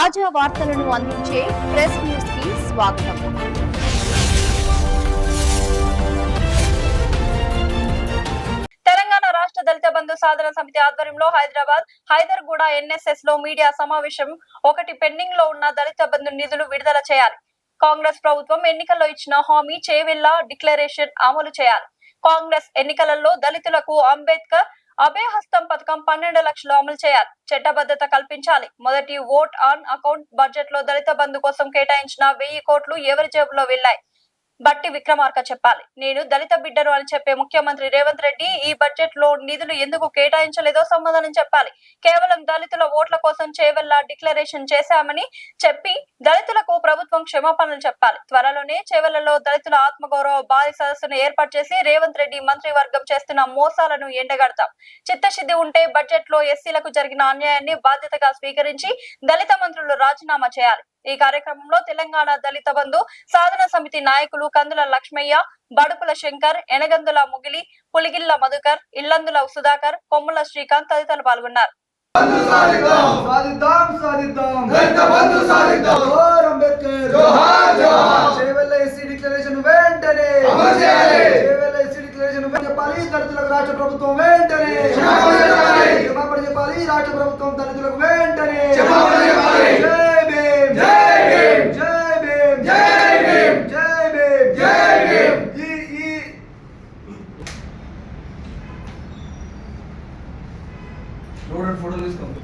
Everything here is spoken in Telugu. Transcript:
తాజా వార్తలను అందించే ప్రెస్ న్యూస్ కి స్వాగతం. తెలంగాణ రాష్ట్ర దళిత బంధు సాధన సమితి ఆధ్వర్యంలో హైదరాబాద్ హైదర్గూడ ఎన్ఎస్ఎస్ లో మీడియా సమావేశం. ఒకటి పెండింగ్ లో ఉన్న దళిత బంధు నిధులు విడుదల చేయాలి. కాంగ్రెస్ ప్రభుత్వం ఎన్నికల్లో ఇచ్చిన హామీ చేవెళ్ల డిక్లరేషన్ అమలు చేయాలి. కాంగ్రెస్ ఎన్నికలలో దళితులకు అంబేద్కర్ అభయహస్తం పథకం 12 లక్షలు అమలు చేయాలి. చట్టబద్ధత కల్పించాలి. మొదటి ఓట్ ఆన్ అకౌంట్ బడ్జెట్ లో దళిత బంధు కోసం కేటాయించిన 1000 కోట్లు ఎవరి జేబులో వెళ్లాయి? బట్టి విక్రమార్క చెప్పాలి. నేను దళిత బిడ్డను అని చెప్పే ముఖ్యమంత్రి రేవంత్ రెడ్డి ఈ బడ్జెట్ లో నిధులు ఎందుకు కేటాయించలేదో సమాధానం చెప్పాలి. కేవలం దళితుల ఓట్ల కోసం చేవెళ్ల డిక్లరేషన్ చేశామని చెప్పి దళితులకు ప్రభుత్వం క్షమాపణలు చెప్పాలి. త్వరలోనే చేవెళ్లలో దళితుల ఆత్మగౌరవ భారీ సదస్సును ఏర్పాటు చేసి రేవంత్ రెడ్డి మంత్రివర్గం చేస్తున్న మోసాలను ఎండగడతాం. చిత్తశుద్ధి ఉంటే బడ్జెట్ లో ఎస్సీలకు జరిగిన అన్యాయాన్ని బాధ్యతగా స్వీకరించి దళిత మంత్రులు రాజీనామా చేయాలి. ఈ కార్యక్రమంలో తెలంగాణ దళిత బంధు సాధన సమితి నాయకులు కందుల లక్ష్మయ్య, బడుపుల శంకర్, ఎనగందుల ముగిలి, పులిగిల్ల మధుకర్, ఇల్లందుల సుధాకర్, కొమ్ముల శ్రీకాంత్ తదితరులు పాల్గొన్నారు. రాష్ట్ర ప్రభుత్వం దళితులకు వెంటనే ఫోటోలు తీసుకోండి.